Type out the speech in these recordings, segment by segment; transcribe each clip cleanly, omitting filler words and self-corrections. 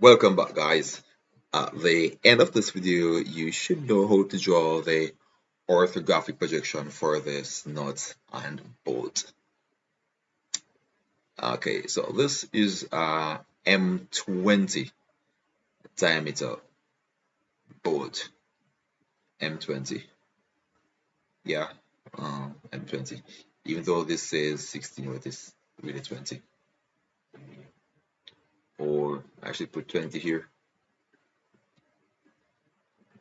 Welcome back, guys. At the end of this video, you should know how to draw the orthographic projection for this nut and bolt. Okay, so this is M20 diameter bolt. M20. Yeah, M20. Even though this says 16, it is really 20. Or I should put 20 here.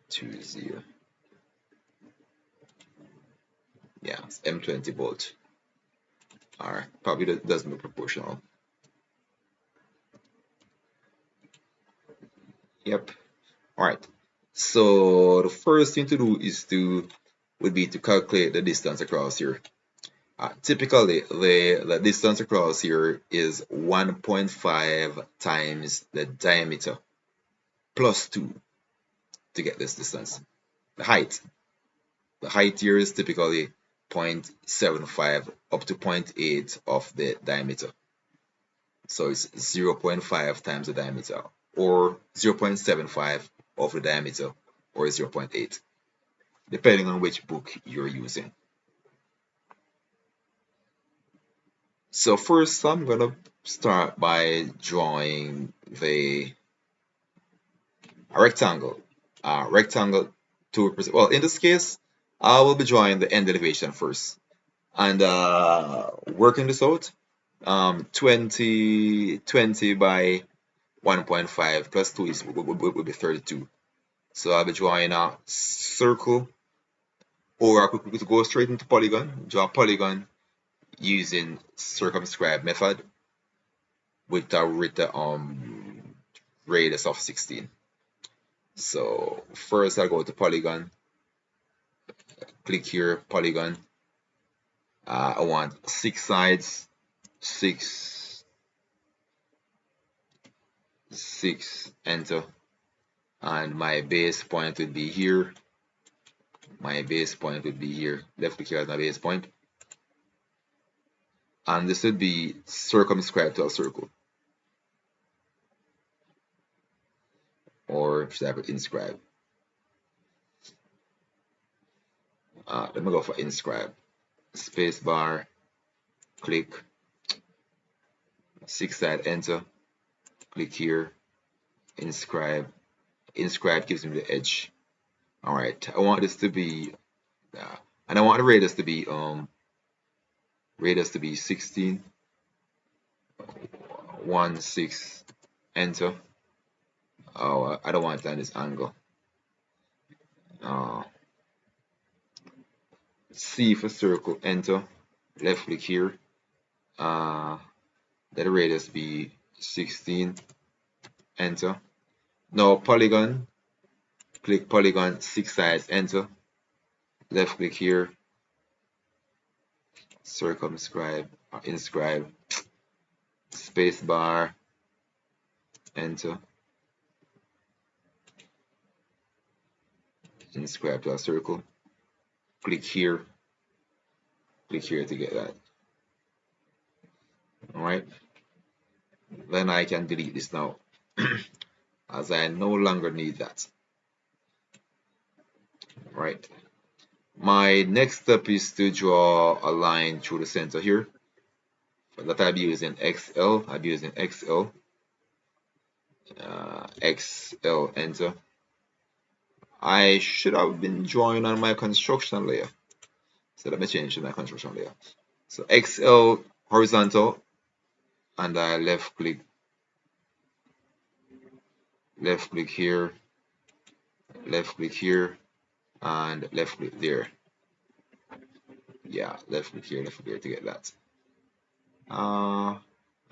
20. Yeah, it's M20 bolt. Alright, probably doesn't look proportional. Yep. Alright. So the first thing to do would be to calculate the distance across here. Typically, the distance across here is 1.5 times the diameter plus 2 to get this distance. The height here is typically 0.75 up to 0.8 of the diameter. So it's 0.5 times the diameter, or 0.75 of the diameter, or 0.8, depending on which book you're using. So first I'm gonna start by drawing a rectangle. Rectangle to represent, well, in this case, I will be drawing the end elevation first and working this out. 20 by 1.5 plus 2 would be 32. So I'll be drawing a circle, or I could go straight into polygon, draw a polygon using circumscribe method with a radius of 16. So first I'll go to polygon, click here, polygon. I want 6 sides, 6, enter, and my base point would be here. Left click here as my base point, and this would be circumscribed to a circle, or should I put inscribe? Let me go for inscribe. Space bar, click, 6 side, enter, click here, inscribe. Inscribe gives me the edge. All right, I want this to be, and I want the radius to be 16. 1 6, enter. Oh, I don't want it on this angle. C for circle, enter. Left click here. Let the radius be 16, enter. Now polygon, click polygon, 6 sides, enter. Left click here, circumscribe or inscribe, space bar, enter. Inscribe to a circle. Click here to get that. Alright, then I can delete this now as I no longer need that. Right, my next step is to draw a line through the center here. For that I'll be using XL. XL, enter. I should have been drawing on my construction layer, so let me change to my construction layer. So XL horizontal, and I left click here, and left click there. Yeah, left click here to get that. I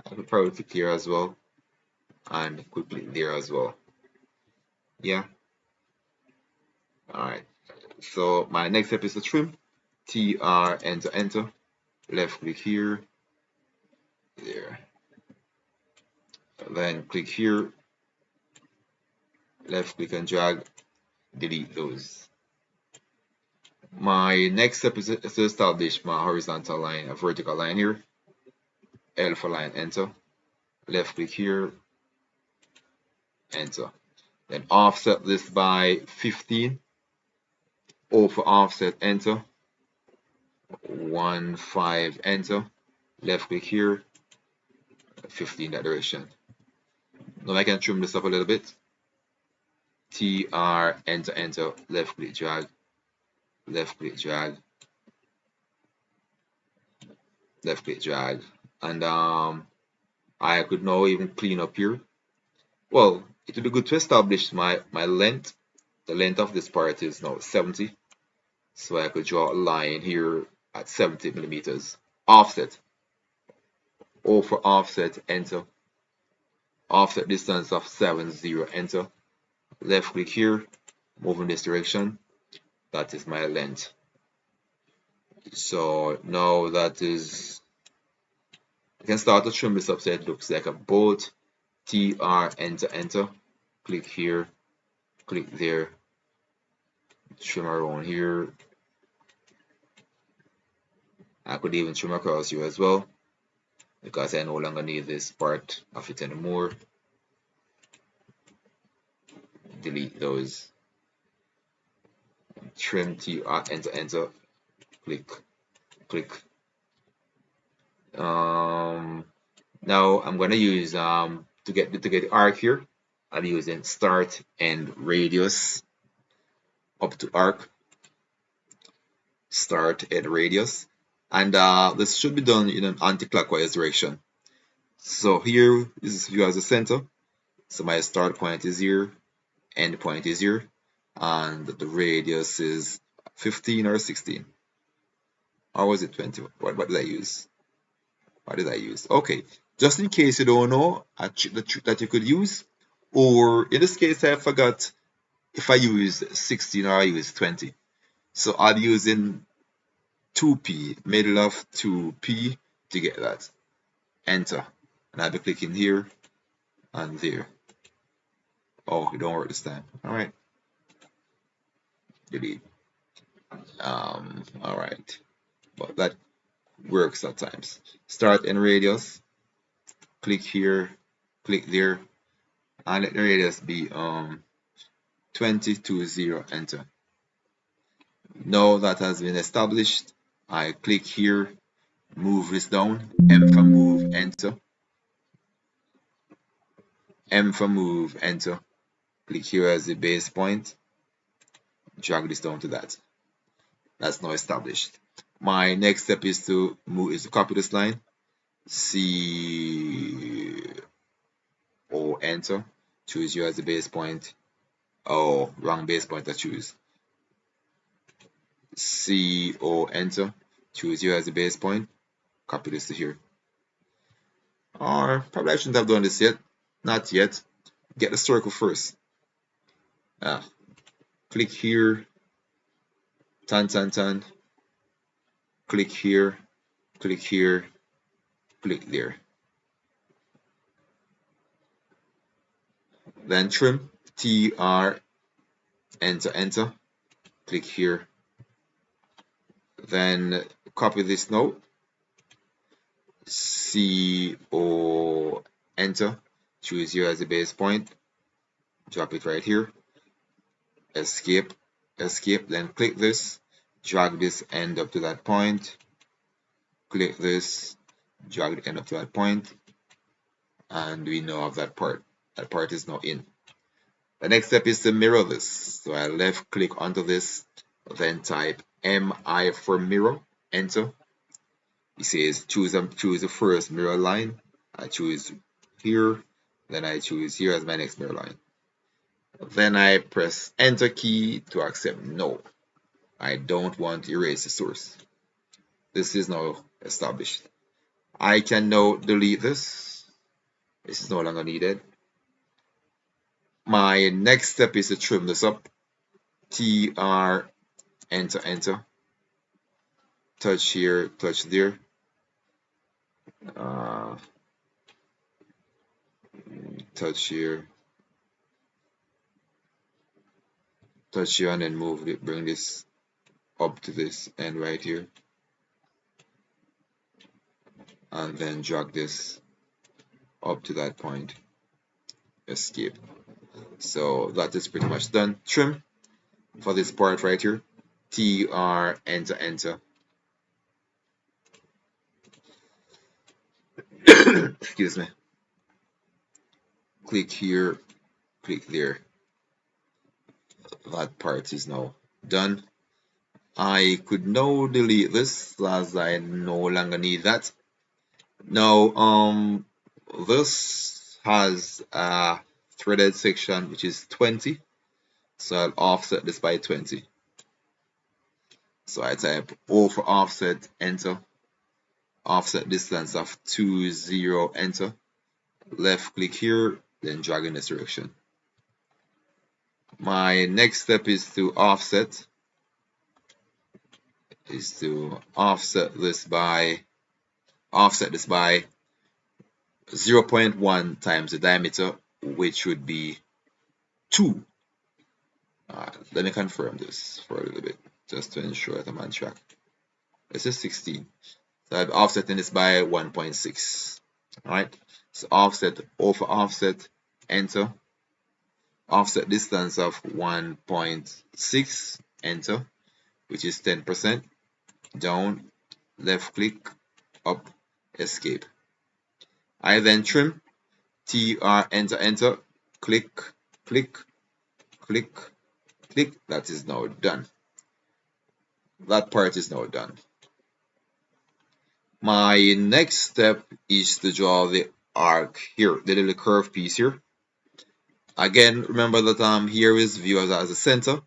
could probably click here as well, and quickly there as well. Yeah. Alright, so my next step is to trim. TR, enter, left click here, there. Then click here, left click and drag, delete those. My next step is to establish my horizontal line, a vertical line here. L for line, enter. Left click here, enter. Then offset this by 15. O for offset, enter. 1, 5, enter. Left click here, 15 that direction. Now I can trim this up a little bit. TR, enter, enter, left click drag, left click drag, left click drag. And I could now even clean up here. Well, it would be good to establish my length. The length of this part is now 70. So I could draw a line here at 70 millimeters. Offset. O for offset, enter. Offset distance of 70, enter. Left click here, move in this direction. That is my length. So now that is, I can start to trim this up so it looks like a boat. TR, enter, enter. Click here, click there. Trim around here. I could even trim across here as well, because I no longer need this part of it anymore. Delete those. Trim TR, enter, enter. Click, click. Now I'm gonna use to get the arc here. I'm using start and radius up to arc. Start and radius, and this should be done in an anti-clockwise direction. So here is view as a center. So my start point is here, end point is here, and the radius is 15 or 16. Or was it 20? What did I use? What did I use? Okay, just in case you don't know the trick that you could use, or in this case I forgot if I use 16 or I use 20. So I'm using 2p, middle of 2p to get that. Enter. And I'll be clicking here and there. Oh, it don't work this time. Alright. Delete. Alright. But that works at times. Start in radius. Click here, click there, and let the radius be 20 to 0, enter. Now that has been established, I click here, move this down, M for move, enter. M for move, enter. Click here as the base point, drag this down to that. That's now established. My next step is to copy this line, C O, enter. Choose you as the base point. Oh, wrong base point I choose. C O, enter. Choose you as the base point. Copy this to here. Or probably I shouldn't have done this yet. Not yet. Get the circle first. Click here. Tan. Click here. Click here. Click there. Then trim. TR. Enter. Click here. Then copy this note. CO, enter. Choose you as the base point. Drop it right here. Escape. Then click this. Drag this end up to that point. Click this. Drag the end up to that point. And we now have that part. That part is now in. The next step is to mirror this. So I left click onto this. Then type MI for mirror. Enter. It says choose the first mirror line. I choose here, then I choose here as my next mirror line. Then I press enter key to accept. No, I don't want to erase the source. This is now established. I can now delete this. This is no longer needed. My next step is to trim this up. TR, enter. Touch here, touch there. Touch here, and then move it, bring this up to this end right here, and then drag this up to that point. Escape. So that is pretty much done. Trim for this part right here. TR, enter, enter. Excuse me. Click here, click there. That part is now done. I could now delete this as I no longer need that. Now, this has a threaded section which is 20. So I'll offset this by 20. So I type O for offset, enter. Offset distance of 20, enter. Left click here, then drag in this direction. My next step is to offset this by 0.1 times the diameter, which would be 2. Let me confirm this for a little bit, just to ensure that I'm on track. This is 16. So I'm offsetting this by 1.6. Alright, so offset, O for offset, enter. Offset distance of 1.6, enter, which is 10%. Down, left click, up, escape. I then trim, TR, enter, enter, click, click, click, click. That is now done. That part is now done. My next step is to draw the arc here, the little curved piece here. Again, remember that here is view as a center,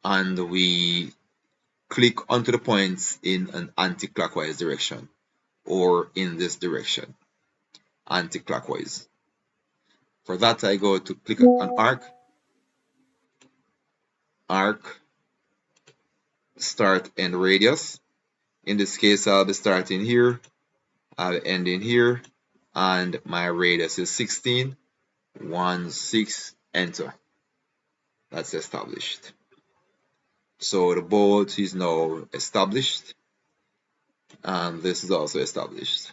and we click onto the points in an anti-clockwise direction, or in this direction, anti-clockwise. For that, I go to click on arc, start and radius. In this case, I'll be starting here, I'll end in here, and my radius is 16, 1, 6, enter. That's established. So the bolt is now established, and this is also established.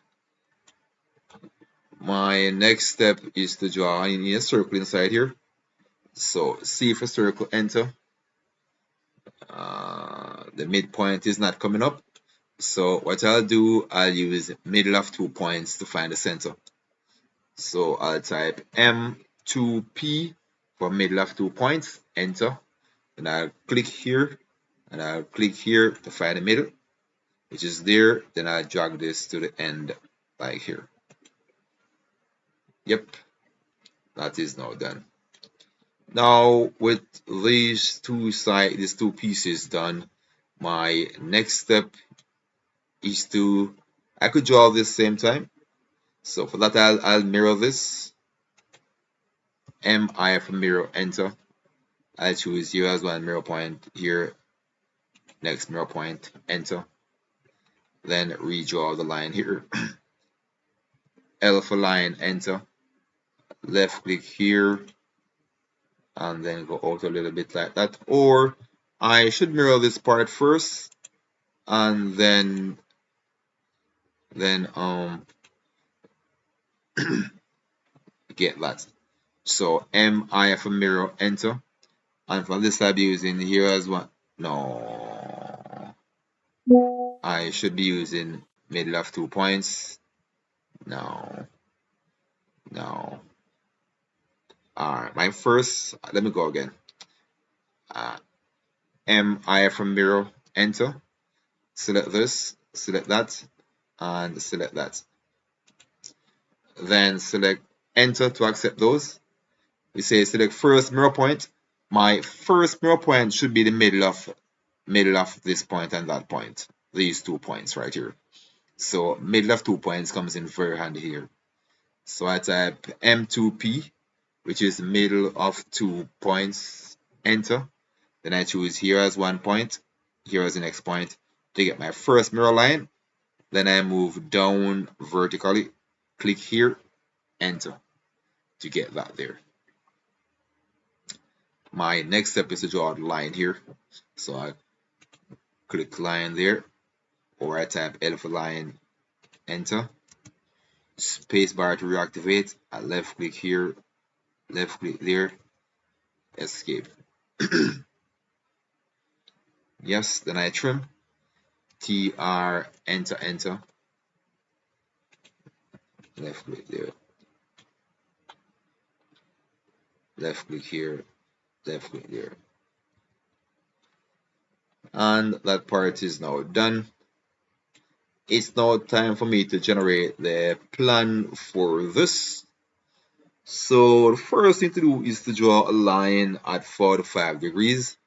My next step is to draw in a circle inside here. So C for circle, enter. The midpoint is not coming up. So what I'll do, I'll use middle of 2 points to find the center. So I'll type M2P for middle of 2 points, enter. And I'll click here, and I'll click here to find the middle, which is there. Then I'll drag this to the end, like here. Yep, that is now done. Now with these two pieces done, my next step is to, I could draw this same time. So for that, I'll mirror this. MI for mirror, enter. I choose here as one mirror point here. Next mirror point, enter. Then redraw the line here. L for line, enter. Left click here, and then go out a little bit like that. Or I should mirror this part first, and then get that. So MI for mirror, enter. And for this I'll be using here as well. No, I should be using middle of 2 points. No. Alright, my first, let me go again. MI from mirror, enter. Select this, select that, and select that. Then select enter to accept those. We say select first mirror point. My first mirror point should be the middle of this point and that point. These 2 points right here. So middle of 2 points comes in very handy here. So I type M2P, which is middle of 2 points, enter. Then I choose here as 1 point, here as the next point to get my first mirror line. Then I move down vertically, click here, enter to get that there. My next step is to draw the line here. So I click line there, or I type L for line, enter. Spacebar to reactivate. I left click here, left click there, escape. Yes, then I trim, TR, enter, enter, left click there, left click here, left click there. And that part is now done. It's now time for me to generate the plan for this. So the first thing to do is to draw a line at 45 degrees.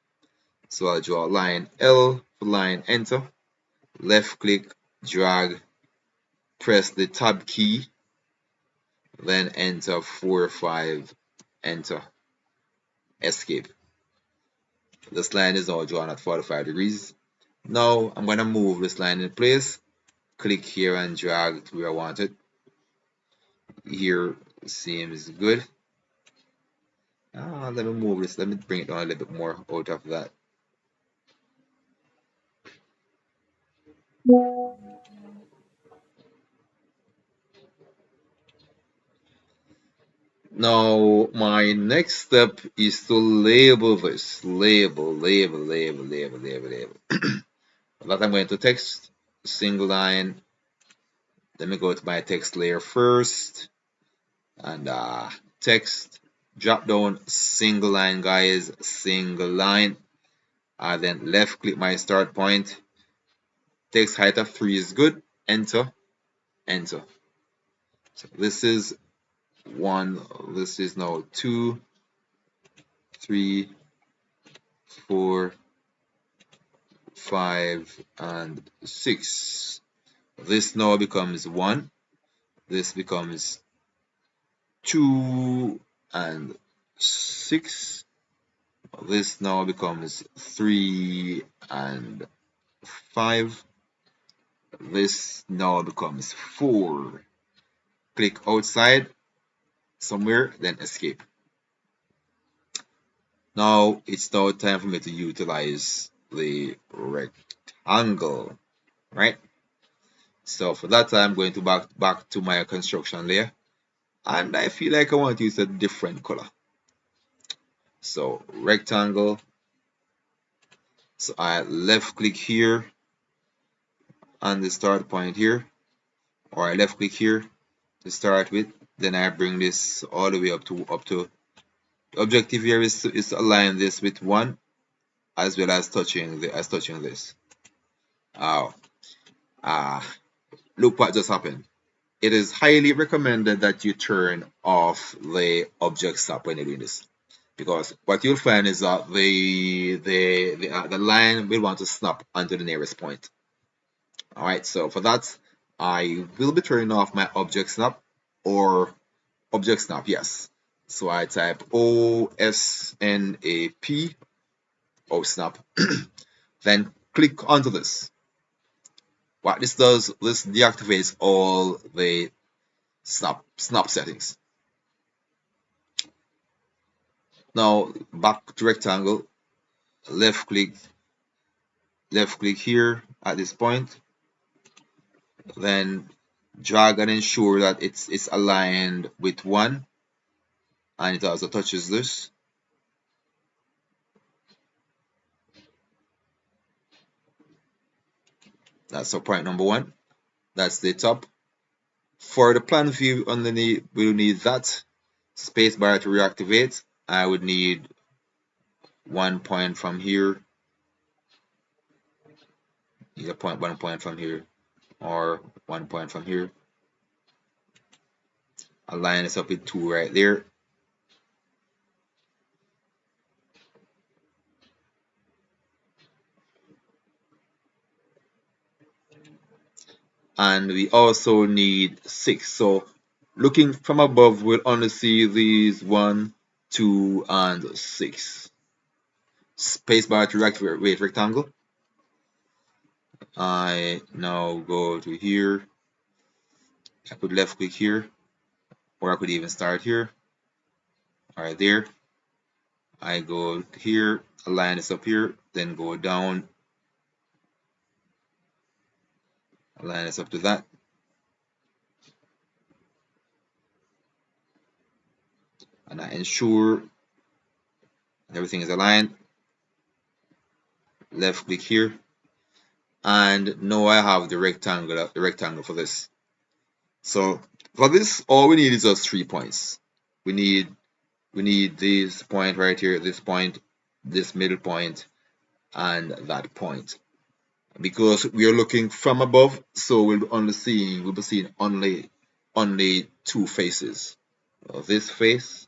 So I'll draw a line L for line, enter, left click, drag, press the tab key, then enter 4, 5, enter, escape. This line is now drawn at 45 degrees. Now I'm going to move this line in place. Click here and drag to where I want it. Here seems good. Let me move this. Let me bring it down a little bit more out of that. Now, my next step is to label this. Label, label, label, label, label, label. That I'm going to text, single line. Let me go to my text layer first. And text, drop down, single line, guys, single line. Then left click my start point. Text height of 3 is good. Enter, enter. So this is 1, this is now 2, 3, 4, 5, and 6. This now becomes 1. This becomes 2 and 6. This now becomes 3 and 5. This now becomes 4. Click outside somewhere, then escape. Now it's now time for me to utilize the rectangle, right? So for that, I'm going to back to my construction layer, and I feel like I want to use a different color. So rectangle. So I left click here on the start point here, or I left click here to start with. Then I bring this all the way up to the objective here is to align this with 1 as well as touching this. Oh, look what just happened. It is highly recommended that you turn off the object stop when you're doing this, because what you'll find is that the line will want to snap onto the nearest point. All right, so for that, I will be turning off my object snap or object snap. Yes. So I type OSNAP, O snap, then click onto this. What this does, this deactivates all the snap settings. Now back to rectangle, left click here at this point, then drag and ensure that it's aligned with 1, and it also touches this. That's so point number 1. That's the top. For the plan view underneath, we'll need that spacebar to reactivate. I would need 1 point from here, need a point, 1 point from here, or 1 point from here. I'll line this up with 2 right there. And we also need 6. So looking from above, we'll only see these 1, 2, and 6. Spacebar to reactivate rectangle. I now go to here. I could left click here, or I could even start here. Right there. I go here, align this up here, then go down, align this up to that. And I ensure Everything is aligned. Left click here, and now I have the rectangle for this. So for this, all we need is just 3 points. We need this point right here, this point, this middle point, and that point. Because we are looking from above, so we'll be seeing only two faces. This face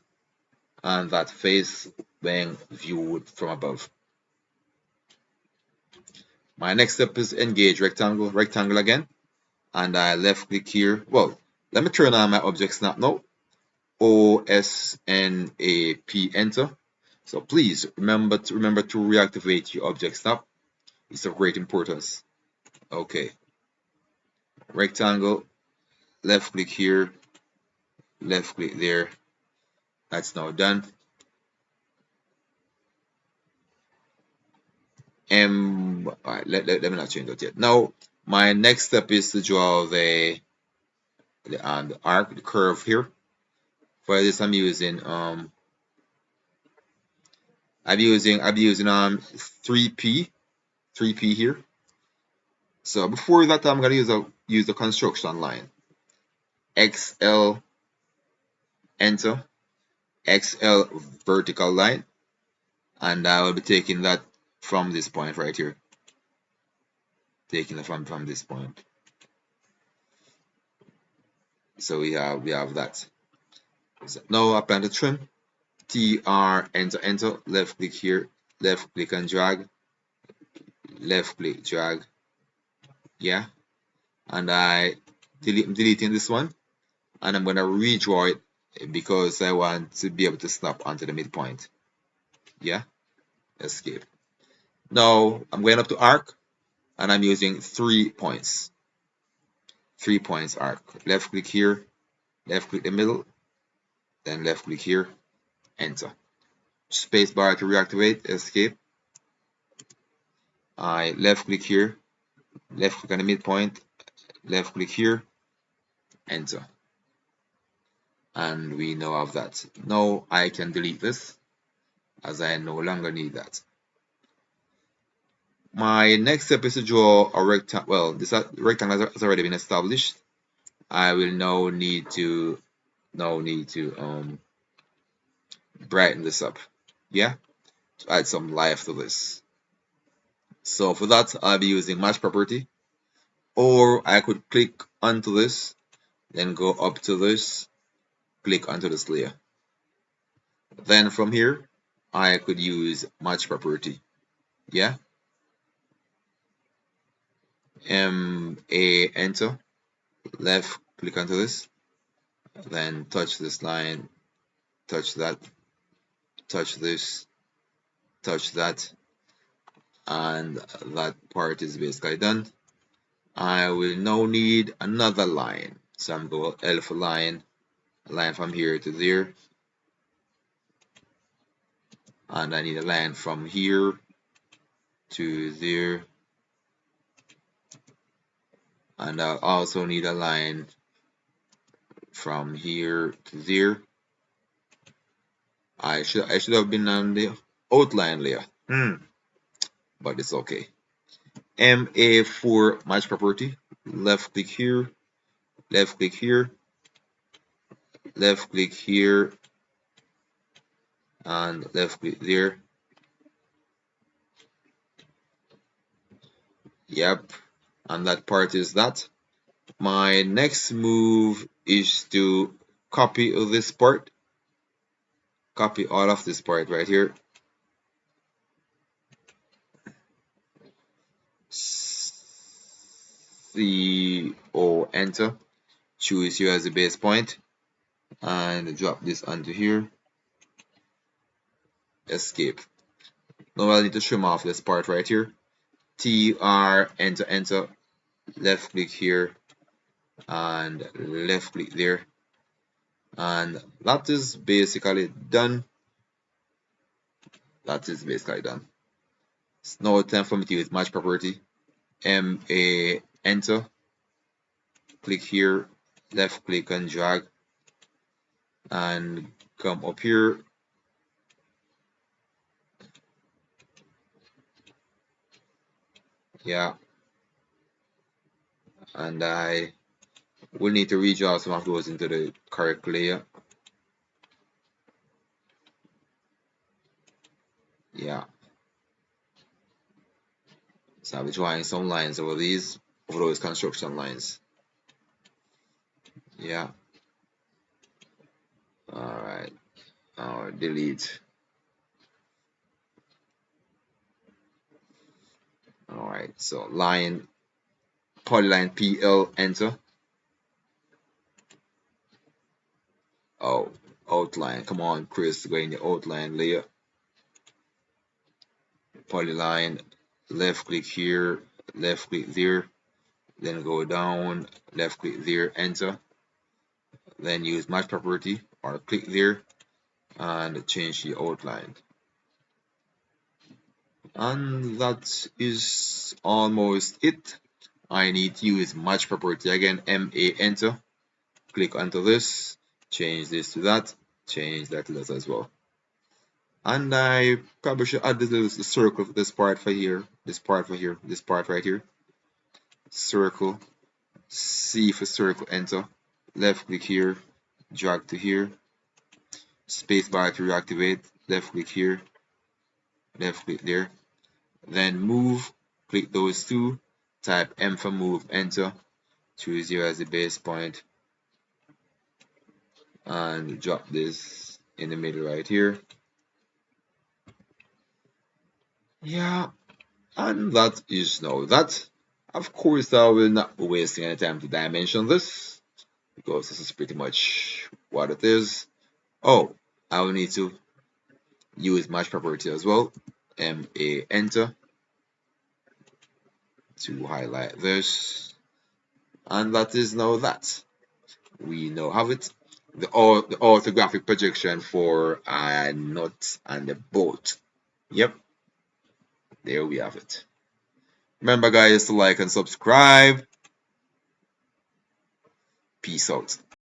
and that face when viewed from above. My next step is engage rectangle again, and I left click here. Well, let me turn on my object snap now. OSNAP enter. So please remember to reactivate your object snap. It's of great importance. Okay. Rectangle, left click here, left click there. That's now done. Alright, let me not change that yet. Now my next step is to draw the arc, the curve here. For this I'm using 3P here. So before that I'm gonna use the construction line. XL enter, XL vertical line, and I will be taking that from this point right here. Taking it from this point. So we have that. So now apply the trim. TR enter, left click here, left click and drag, left click drag. Yeah. And I'm deleting this one, and I'm gonna redraw it because I want to be able to snap onto the midpoint. Yeah. Escape. Now I'm going up to arc, and I'm using 3 points. 3 points arc. Left click here, left click the middle, then left click here, enter. Space bar to reactivate, escape. I left click here, left click on the midpoint, left click here, enter. And we now have that. Now I can delete this as I no longer need that. My next step is to draw a rectangle. Well, this rectangle has already been established. I will now need to brighten this up. Yeah, to add some life to this. So for that, I'll be using match property, or I could click onto this, then go up to this, click onto this layer. Then from here, I could use match property. Yeah. Enter, left click onto this, then touch this line, touch that, touch this, touch that, and that part is basically done. I will now need another line. So I'm going L for line, a line from here to there, and I need a line from here to there, and I'll also need a line from here to there. I should have been on the outline layer, but it's okay. MA for match property, left click here, left click here, left click here, and left click there. Yep, and that part is that. My next move is to copy this part, copy all of this part right here. CO enter, choose here as the base point, and drop this onto here. Escape. Now I'll need to trim off this part right here. TR enter, left click here, and left click there, and that is basically done. That is basically done. It's now time for me to use match property. MA enter, click here, left click and drag, and come up here, Yeah, and I will need to redraw some of those into the correct layer. Yeah, so I'll be drawing some lines over those construction lines. Yeah, alright, delete. Alright, so polyline PL, enter. Oh, outline, come on, Chris, go in the outline layer. Polyline, left click here, left click there, then go down, left click there, enter. Then use match property or click there and change the outline. And that is almost it. I need to use match property again, MA, enter. Click onto this, change this to that, change that to that as well. And I probably should add this little circle, this part for here, this part for here, this part right here. Circle, C for circle, enter. Left click here, drag to here. Spacebar to reactivate, left click here, left click there. Then move, click those two, type M for move, enter. Choose 0 as the base point. And drop this in the middle right here. Yeah, and that is now that. Of course, I will not be wasting any time to dimension this because this is pretty much what it is. Oh, I will need to use match property as well. MA, enter to highlight this, and that is now that. We now have it. The orthographic projection for a nut and a boat. Yep, there we have it. Remember, guys, to like and subscribe. Peace out.